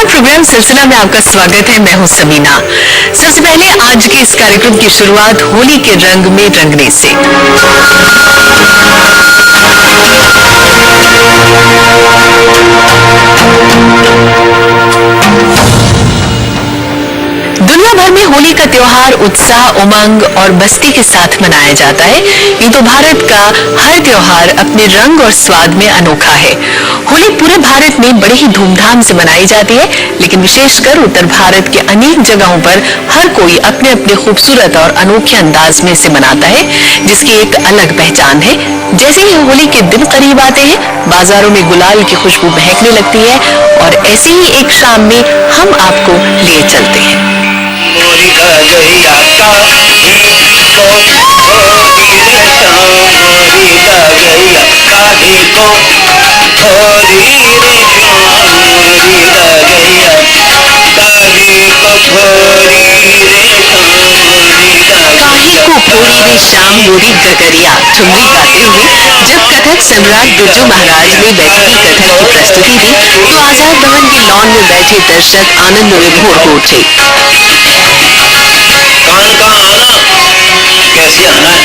नमस्कार, प्रोग्राम सिलसिला में आपका स्वागत है। मैं हूं समीना। सबसे पहले आज के इस कार्यक्रम की शुरुआत होली के रंग में रंगने से। दुनिया भर में होली का त्योहार उत्साह, उमंग और मस्ती के साथ मनाया जाता है। ये तो भारत का हर त्योहार अपने रंग और स्वाद में अनोखा है। होली पूरे भारत में बड़े ही धूमधाम से मनाई जाती है, लेकिन विशेषकर उत्तर भारत के अनेक जगहों पर हर कोई अपने अपने खूबसूरत और अनोखे अंदाज में इसे मनाता है, जिसकी एक अलग पहचान है। जैसे ही होली के दिन करीब आते हैं, बाजारों में गुलाल की खुशबू महकने लगती है और ऐसी ही एक शाम में हम आपको लिए चलते हैं। रे शाम मोरी गगरिया ठुमरी गाते हुए जब कथक सम्राट बिरजू महाराज ने बैठकी कथक की प्रस्तुति दी, तो आजाद भवन के लॉन में बैठे दर्शक आनंद विभोर हो उठे। कान का आना कैसे आना है,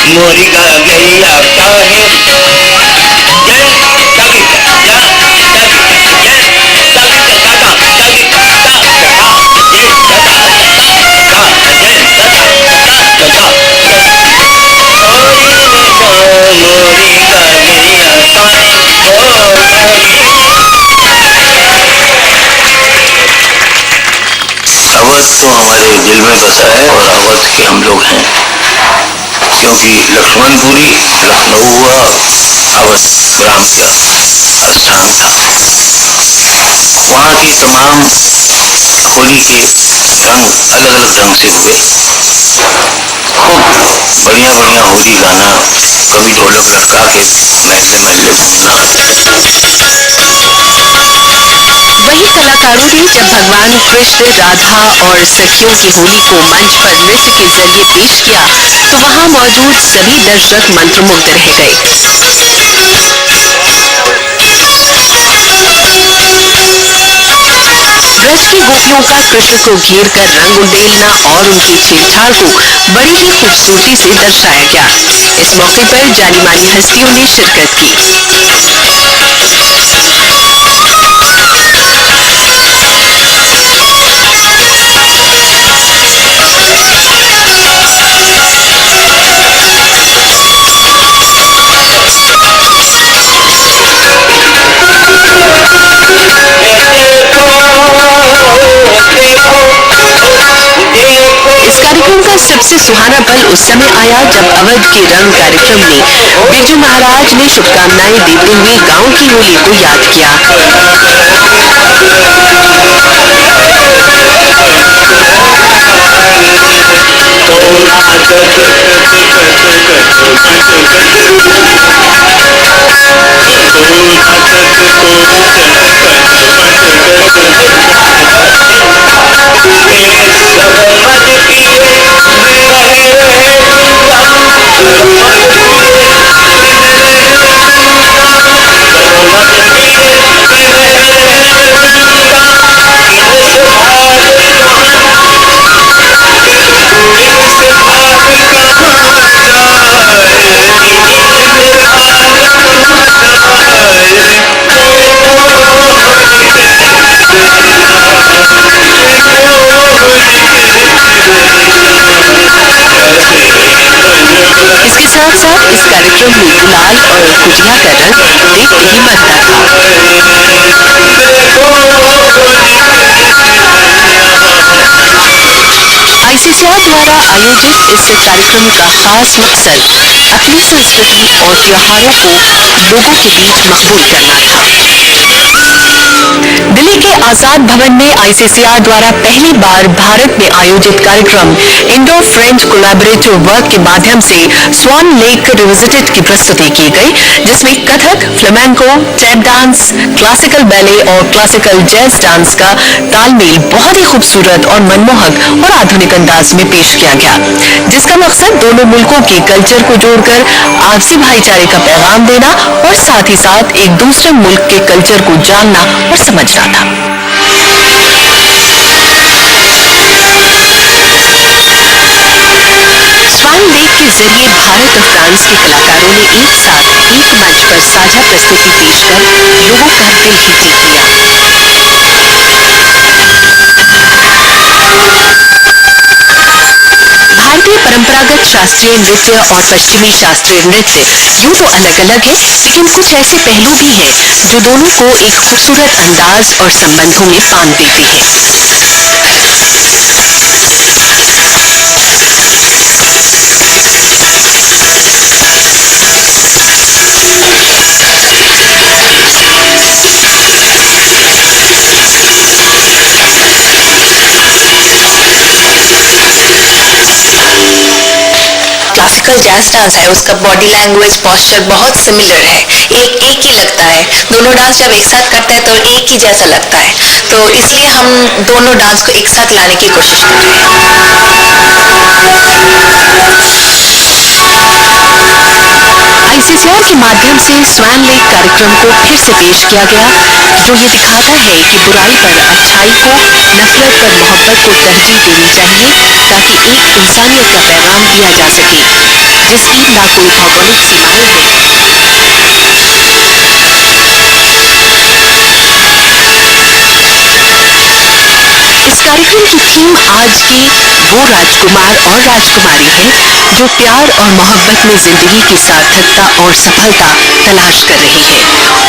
मोरी गगरिया काहे अवध तो हमारे दिल में बसा है और अवध के हम लोग हैं, क्योंकि लक्ष्मणपुरी लखनऊ हुआ, अवध राम का स्थान था। वहाँ की तमाम होली के रंग अलग अलग ढंग से हुए। खूब बढ़िया बढ़िया होली गाना, कभी ढोलक लटका के महल्ले महल्ले घूमना। वही कलाकारों ने जब भगवान कृष्ण, राधा और सखियों की होली को मंच पर नृत्य के जरिए पेश किया, तो वहां मौजूद सभी दर्शक मंत्रमुग्ध रह गए। ब्रज की गोपियों का कृष्ण को घेर कर रंग उड़ेलना और उनकी छेड़छाड़ को बड़ी ही खूबसूरती से दर्शाया गया। इस मौके पर जानी मानी हस्तियों ने शिरकत की। कार्यक्रम का सबसे सुहाना पल उस समय आया जब अवध के रंग कार्यक्रम में बिरजू महाराज ने शुभकामनाएं देते हुए गांव की होली को याद किया। साथ साथ इस कार्यक्रम में गुलाल और गुजिया का रंग देखते ही बनता था। आईसीसीआर द्वारा आयोजित इस कार्यक्रम का खास मकसद अपनी संस्कृति और त्योहारों को लोगों के बीच मकबूल करना था। दिल्ली के आजाद भवन में आईसीसीआर द्वारा पहली बार भारत में आयोजित कार्यक्रम इंडो फ्रेंच कोलैबोरेटिव वर्क के माध्यम से स्वान लेक रिविजिटेड की प्रस्तुति की गई, जिसमें Kathak, flamenco, tap dance, classical ballet और क्लासिकल जैज डांस का तालमेल बहुत ही खूबसूरत और मनमोहक और आधुनिक अंदाज में पेश किया गया, जिसका मकसद दोनों मुल्कों के कल्चर को जोड़कर आपसी भाईचारे का पैगाम देना और साथ ही साथ एक दूसरे मुल्क के कल्चर को जानना और समझना था। स्वान लेक के जरिए भारत और फ्रांस के कलाकारों ने एक साथ एक मंच पर साझा प्रस्तुति पेश कर लोगों का दिल ही जीत लिया। भारतीय परंपरागत शास्त्रीय नृत्य और पश्चिमी शास्त्रीय नृत्य यूं तो अलग अलग है, लेकिन कुछ ऐसे पहलू भी हैं जो दोनों को एक खूबसूरत अंदाज और संबंधों में बांध देते हैं। क्लासिकल जैज डांस है, उसका बॉडी लैंग्वेज पोस्चर बहुत सिमिलर है, एक ही लगता है। दोनों डांस जब एक साथ करते हैं तो एक ही जैसा लगता है, तो इसलिए हम दोनों डांस को एक साथ लाने की कोशिश कर रहे हैं। आईसीसीआर के माध्यम से स्वान लेक कार्यक्रम को फिर से पेश किया गया, जो ये दिखाता है कि बुराई पर अच्छाई को, नफरत पर मोहब्बत को तरजीह देनी चाहिए, ताकि एक इंसानियत का पैगाम दिया जा सके जिसकी ना कोई भौगोलिक सीमाएं हैं। इस कार्यक्रम की थीम आज के वो राजकुमार और राजकुमारी है जो प्यार और मोहब्बत में जिंदगी की सार्थकता और सफलता तलाश कर रही है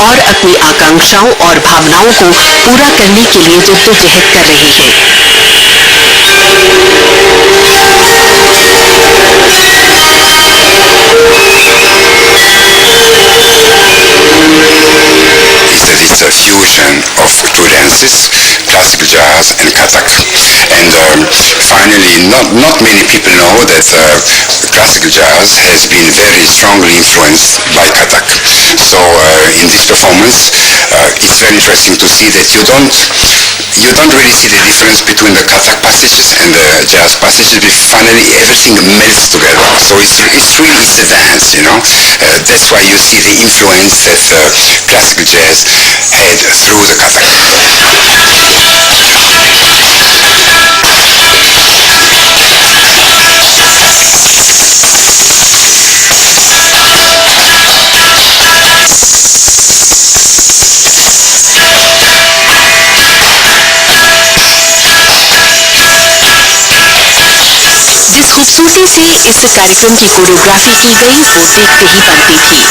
और अपनी आकांक्षाओं और भावनाओं को पूरा करने के लिए जद्दोजहद कर रही है। It's a fusion of two dances, classical jazz and Kathak. And finally, not many people know that classical jazz has been very strongly influenced by Kathak. So in this performance, it's very interesting to see that you don't really see the difference between the Kathak passages and the jazz passages, but finally everything melts together. So it's really a dance, you know. That's why you see the influence that classical jazz had through the Kathak. जिस खूबसूरती से इस कार्यक्रम की choreography की गई वो देखते ही बनती थी,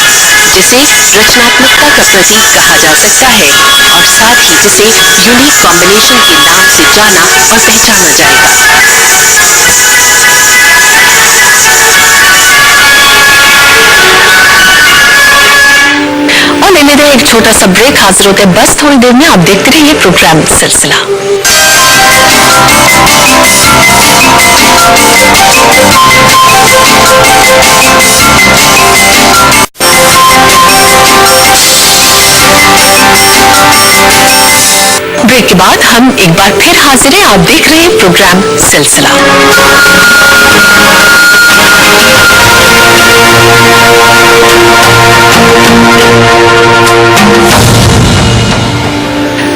जिसे रचनात्मकता का प्रतीक कहा जा सकता है और साथ ही जिसे यूनिक कॉम्बिनेशन के नाम से जाना और पहचाना जाएगा। और लेने दें एक छोटा सा ब्रेक, हाजिर होते हैं बस थोड़ी देर में। आप देखते रहिए प्रोग्राम सिलसिला। ब्रेक के बाद हम एक बार फिर हाजिर हैं। आप देख रहे हैं प्रोग्राम सिलसिला।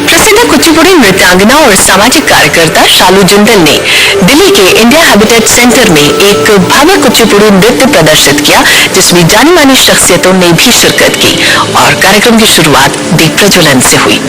प्रसिद्ध कुचिपुड़ी नृत्यांगना और सामाजिक कार्यकर्ता शालू जिंदल ने दिल्ली के इंडिया हैबिटेट सेंटर में एक भव्य कुचिपुड़ी नृत्य प्रदर्शित किया, जिसमें जानी मानी शख्सियतों ने भी शिरकत की और कार्यक्रम की शुरुआत दीप प्रज्वलन से हुई।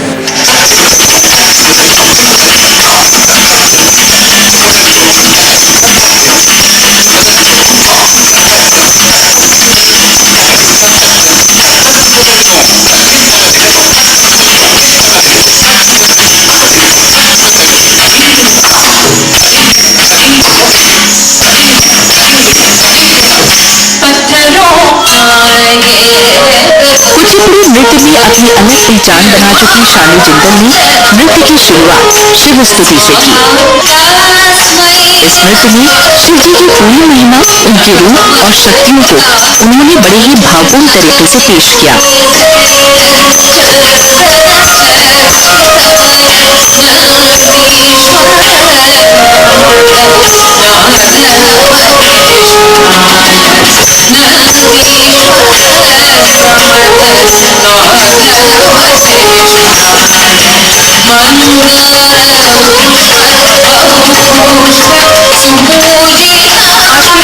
कुचिपुड़ी नृत्य में अपनी अलग पहचान बना चुकी शालू जिंदल ने नृत्य की शुरुआत शिव स्तुति से की। इस नृत्य में शिव जी की पूरी महिमा, उनके रूप और शक्तियों को उन्होंने बड़े ही भावपूर्ण तरीके से पेश किया।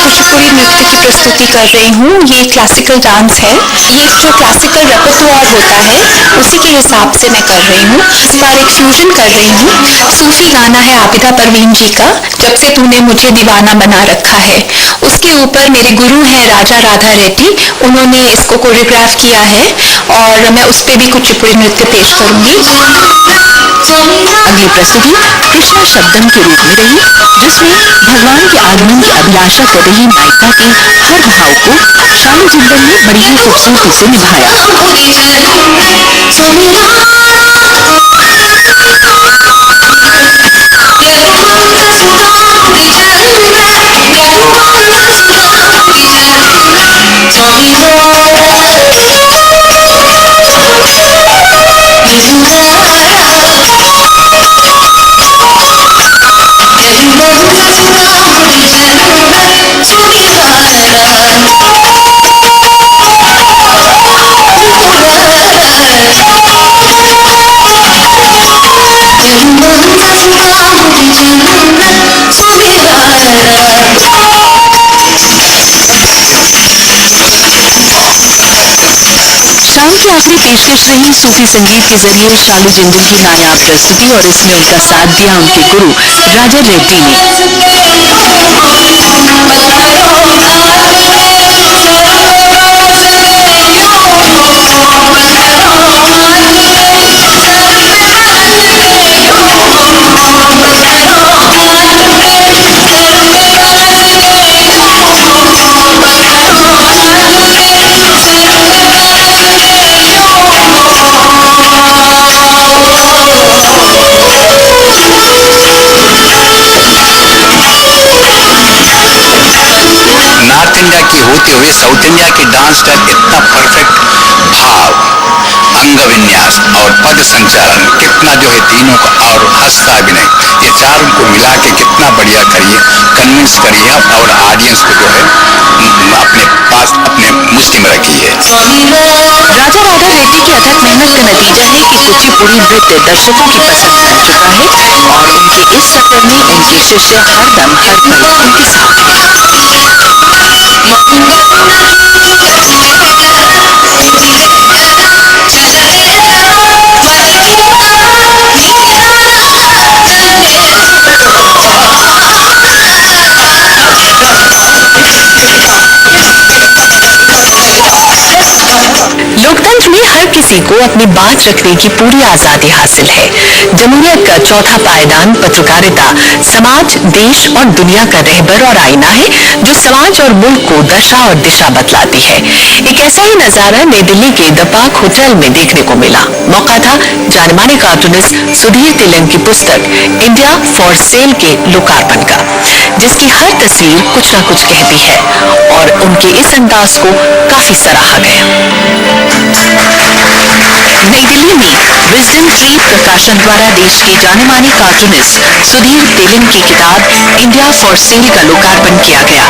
कुचिपुड़ी नृत्य की प्रस्तुति कर रही हूँ। ये क्लासिकल डांस है। ये जो क्लासिकल रेपर्टोयर होता है उसी के हिसाब से मैं कर रही हूँ। इस बार एक फ्यूजन कर रही हूँ। सूफी गाना है आबिदा परवीन जी का, जब से तूने मुझे दीवाना बना रखा है। उसके ऊपर मेरे गुरु हैं राजा राधा रेड्डी, उन्होंने इसको कोरियोग्राफ किया है और मैं उस पर भी कुचिपुड़ी नृत्य पेश करूंगी। अगली प्रस्तुति कृष्णा शब्दम के रूप में रही, जिसमें भगवान के आगमन की अभिलाषा कर रही नायिका के हर भाव को शालू जिंदल ने बड़ी ही खूबसूरती से निभाया। शाम की आखिरी पेशकश रही सूफी संगीत के जरिए शालू जिंदल की नायाब प्रस्तुति, और इसमें उनका साथ दिया उनके गुरु राजा रेड्डी ने। नॉर्थ इंडिया की होते हुए साउथ इंडिया की डांस का कितना परफेक्ट भाव, अंग विन्यास और पद संचालन, कितना जो है तीनों का, और हस्ता अभिनय, ये चारों को मिला के कितना बढ़िया करिए, कन्विंस करिए और ऑडियंस को जो है अपने पास अपने मुश्किल में रखी है। राजा राधा रेड्डी की अथक मेहनत का नतीजा है कि कुचिपुड़ी नृत्य दर्शकों की पसंद बन चुका है, और उनके इस सफर में उनके शिष्य हरदम हर पल उनके साथ हैं। लोकतंत्र में हर किसी को अपनी बात रखने की पूरी आजादी हासिल है। जमहूरियत का चौथा पायदान पत्रकारिता समाज, देश और दुनिया का रहबर और आईना है, जो समाज और मुल्क को दशा और दिशा बतलाती है। एक ऐसा ही नजारा नई दिल्ली के द पार्क होटल में देखने को मिला। मौका था जाने-माने कार्टूनिस्ट सुधीर तिलक की पुस्तक इंडिया फॉर सेल के लोकार्पण का, जिसकी हर तस्वीर कुछ न कुछ कहती है, और उनके इस अंदाज को काफी सराहा गया। नई दिल्ली में विजडम ट्री प्रकाशन द्वारा देश के जाने-माने कार्टूनिस्ट सुधीर तेलन की किताब इंडिया फॉर सेल का लोकार्पण किया गया।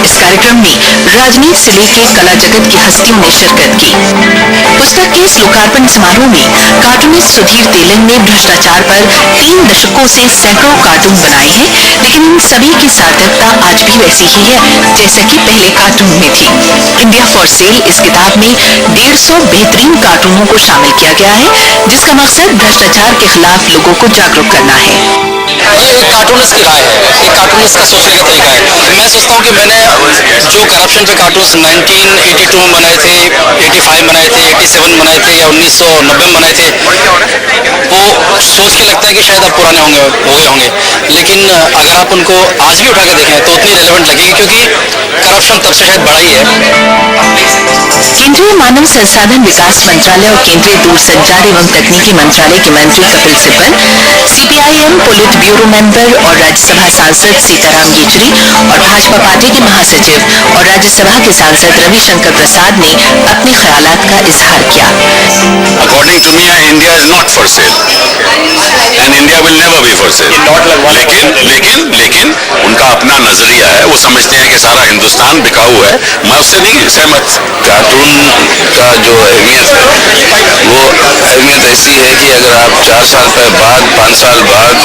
इस कार्यक्रम में राजनीति से लेकर कला जगत की हस्तियों ने शिरकत की। पुस्तक के इस लोकार्पण समारोह में कार्टूनिस्ट सुधीर तेलन ने भ्रष्टाचार पर 3 दशकों से सैकड़ों कार्टून बनाए हैं, लेकिन इन सभी की सार्थकता आज भी वैसी ही है जैसा कि पहले कार्टून में थी। इंडिया फॉर सेल इस किताब में 150 बेहतरीन कार्टूनों को शामिल किया गया है, जिसका मकसद भ्रष्टाचार के खिलाफ लोगों को जागरूक करना है। ये एक कार्टूनिस्ट की राय है, एक कार्टूनिस्ट का सोचने का तरीका है। मैं सोचता हूँ कि मैंने जो करप्शन पे कार्टून्स 1982 में बनाए थे, 85 बनाए थे, 87 बनाए थे या 1990 में बनाए थे, वो सोच के लगता है कि शायद अब पुराने हो गए होंगे, लेकिन अगर आप उनको आज भी उठा के देखें तो उतनी रेलेवेंट लगेगी, क्योंकि करप्शन तब से शायद बढ़ा ही है। केंद्रीय मानव संसाधन विकास मंत्रालय और केंद्रीय दूरसंचार एवं तकनीकी मंत्रालय के मंत्री Kapil Sibal, CPIM polit bureau member और राज्यसभा सांसद सीताराम येचुरी और भाजपा पार्टी के महासचिव और राज्यसभा के सांसद रविशंकर प्रसाद ने अपने ख्यालात का इजहार किया। According to me, India is not for sale, and India will never be for sale. लेकिन उनका अपना नजरिया है, वो समझते हैं कि सारा हिंदुस्तान बिकाऊ है। मैं उससे नहीं सहमत। कार्टून का जो अहमियत है, वो अहमियत ऐसी है कि अगर आप 4 साल बाद 5 साल बाद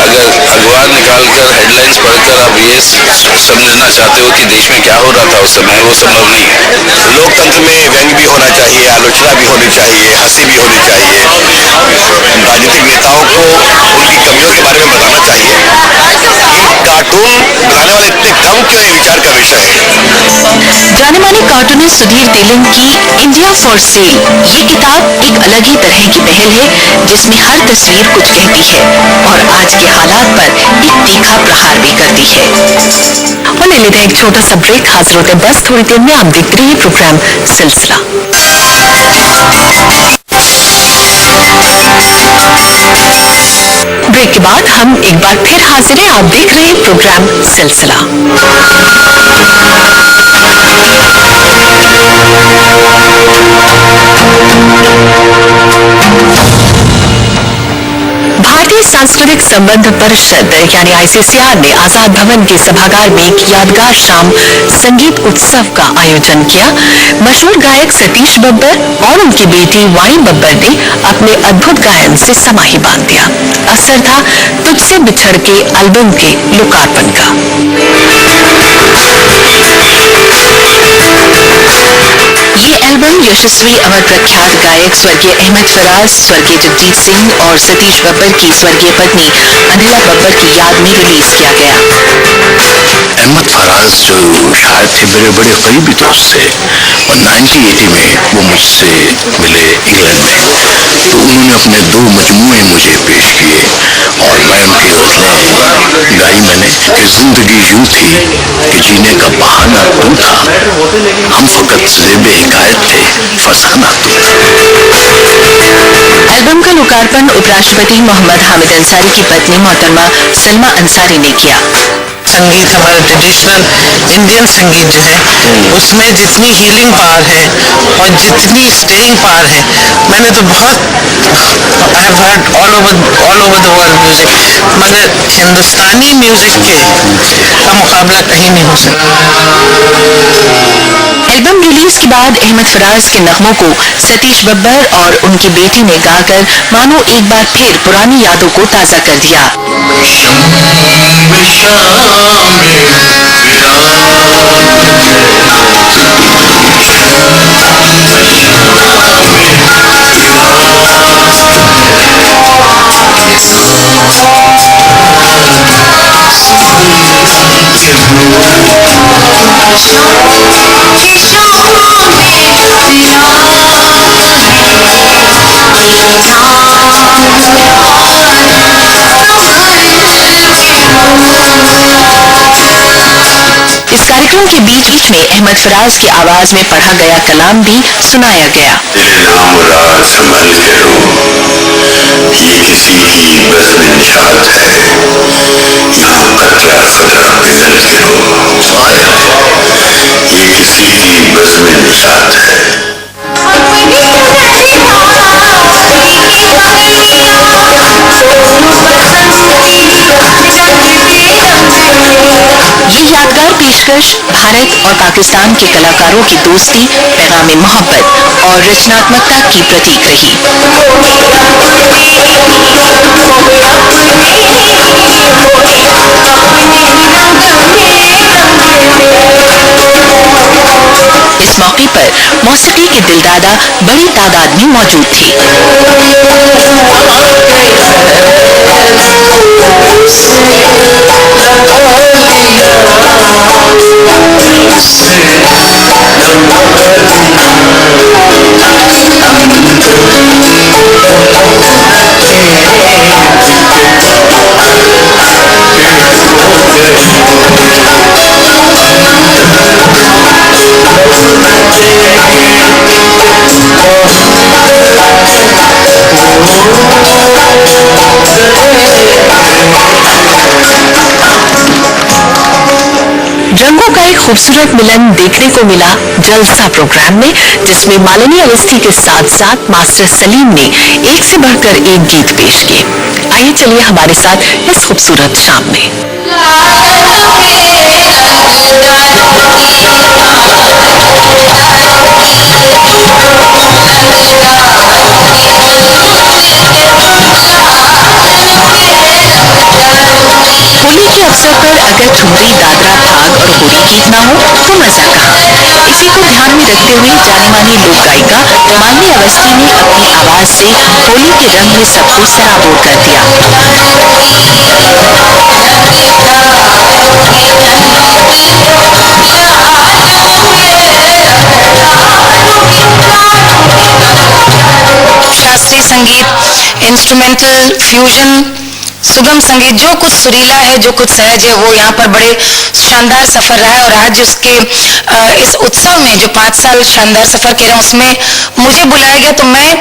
अगर अखबार निकालकर हेडलाइंस पढ़कर आप ये समझना चाहते हो कि देश में क्या हो रहा था उस समय, वो संभव नहीं है। लोकतंत्र में व्यंग भी होना चाहिए, आलोचना भी होनी चाहिए, हंसी भी होनी चाहिए। राजनीतिक नेताओं को उनकी कमियों के बारे में बताना चाहिए। कार्टून बनाने वाले इतने कम क्यों, ये विचार का विषय है। जाने माने कार्टूनिस्ट सुधीर तेलंग की इंडिया फॉर सेल ये किताब एक अलग ही तरह की पहल है, जिसमें हर तस्वीर कुछ कहती है और आज के हालात पर एक तीखा प्रहार भी करती है। और ले लेते हैं एक छोटा सा ब्रेक, हाजिर होते हैं बस थोड़ी देर में। आप देखते रहिए प्रोग्राम सिलसिला। ब्रेक के बाद हम एक बार फिर हाजिर हैं। आप देख रहे हैं प्रोग्राम सिलसिला। भारतीय सांस्कृतिक संबंध परिषद यानी आईसीसीआर ने आजाद भवन के सभागार में एक यादगार शाम संगीत उत्सव का आयोजन किया। मशहूर गायक सतीश बब्बर और उनकी बेटी वाणी बब्बर ने अपने अद्भुत गायन से समा ही बांध दिया। अवसर था तुझसे बिछड़ के एल्बम के लोकार्पण का। ये एल्बम यशस्वी अमर प्रख्यात गायक स्वर्गीय अहमद फराज, स्वर्गीय जगजीत सिंह और सतीश बब्बर की स्वर्गीय पत्नी अनिला बब्बर की याद में रिलीज किया गया। अहमद फराज जो शायद थे मेरे बड़े करीबी दोस्त थे, और 1980 में वो मुझसे मिले इंग्लैंड में, तो उन्होंने अपने 2 मजमूए मुझे पेश किए और मैं उनकी गज़लें गाई मैंने कि जिंदगी यूं थी कि जीने का बहाना तू था, हम फकत ज़ेबे हिकायत थे, फसाना तू था। एल्बम का लोकार्पण उपराष्ट्रपति मोहम्मद हामिद अंसारी की पत्नी मोहतरमा सलमा अंसारी ने किया। संगीत हमारा ट्रेडिशनल इंडियन संगीत जो है, उसमें जितनी हीलिंग पावर है और जितनी स्टेइंग पावर है, मैंने तो बहुत I have heard all over the world music, मगर हिंदुस्तानी म्यूजिक का मुकाबला कहीं नहीं हो सकता। एल्बम रिलीज के बाद अहमद फराज के नगमों को सतीश बब्बर और उनकी बेटी ने गाकर मानो एक बार फिर पुरानी यादों को ताजा कर दिया। इस कार्यक्रम के बीच में अहमद फराज की आवाज में पढ़ा गया कलाम भी सुनाया गया। नाम राज संभल के रो, ये किसी की बज़्म निशात है, यूं कतरा कतरा पिघल के रो, ये किसी की बज़्म निशात है। ये यादगार पेशकश भारत और पाकिस्तान के कलाकारों की दोस्ती, पैगाम मोहब्बत और रचनात्मकता की प्रतीक रही। इस मौके पर मौसीकी के दिलदादा बड़ी तादाद में मौजूद थे। रंगों का एक खूबसूरत मिलन देखने को मिला जलसा प्रोग्राम में, जिसमें मालिनी अवस्थी के साथ साथ मास्टर सलीम ने एक से बढ़कर एक गीत पेश किए। आइए चलिए हमारे साथ इस खूबसूरत शाम में। होली के अवसर पर अगर ठुमरी, दादरा, भाग और होली गीत ना हो तो मजा कहाँ। इसी को ध्यान में रखते हुए जानी मानी लोक गायिका मालिनी अवस्थी ने अपनी आवाज से होली के रंग में सबको सराबोर कर दिया। शास्त्रीय संगीत, इंस्ट्रूमेंटल, फ्यूजन, सुगम संगीत, जो कुछ सुरीला है, जो कुछ सहज है, वो यहाँ पर बड़े शानदार सफर रहा है। और आज उसके इस उत्सव में जो 5 साल शानदार सफर के रहे हैं, उसमें मुझे बुलाया गया तो मैं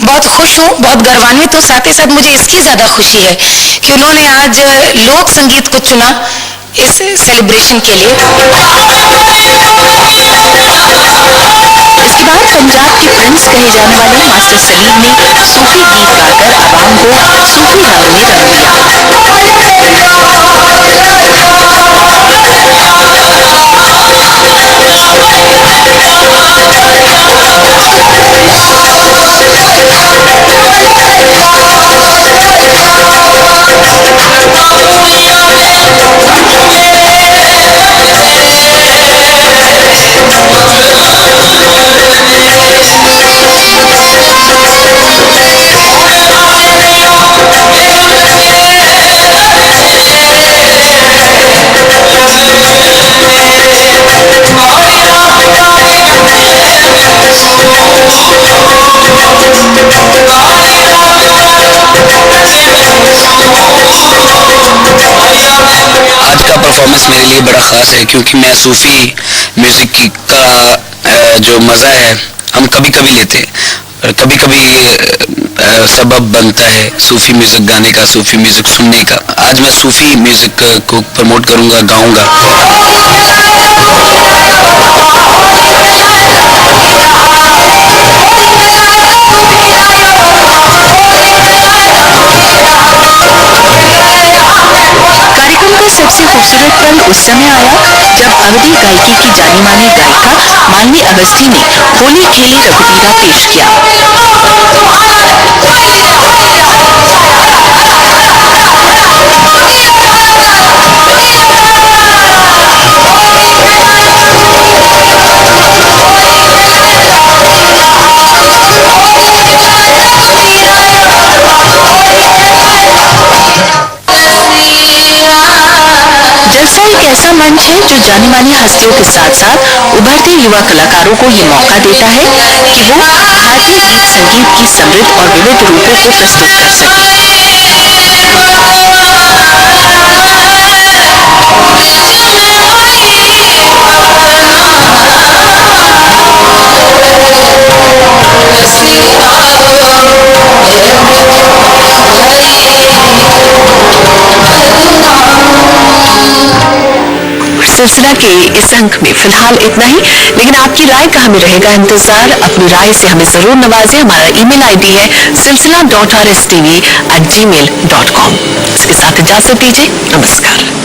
बहुत खुश हूँ, बहुत गौरवान्वित हूँ। साथ ही साथ मुझे इसकी ज्यादा खुशी है कि उन्होंने आज लोक संगीत को चुना इस सेलिब्रेशन के लिए। इसके बाद पंजाब के प्रिंस कहे जाने वाले मास्टर सलीम ने सूफी गीत गाकर आवाम को सूफी रंग में रंग दिया। आज का परफॉर्मेंस मेरे लिए बड़ा ख़ास है, क्योंकि मैं सूफ़ी म्यूज़िक का जो मज़ा है हम कभी कभी लेते हैं, और कभी कभी सबब बनता है सूफ़ी म्यूज़िक गाने का, सूफ़ी म्यूज़िक सुनने का। आज मैं सूफ़ी म्यूज़िक को प्रमोट करूँगा, गाऊँगा। सबसे खूबसूरत पल उस समय आया जब अवधी गायकी की जानी मानी गायिका मालिनी अवस्थी ने होली खेली रघुबीरा पेश किया। जलसा एक ऐसा मंच है जो जानी मानी हस्तियों के साथ साथ उभरते युवा कलाकारों को ये मौका देता है कि वो भारतीय गीत संगीत की समृद्ध और विविध रूपों को प्रस्तुत कर सिलसिला के इस अंक में फिलहाल इतना ही, लेकिन आपकी राय का हमें रहेगा इंतजार। अपनी राय से हमें जरूर नवाजें। हमारा ईमेल आईडी है silsila.rstv@gmail.com। इसके साथ इजाजत दीजिए। नमस्कार।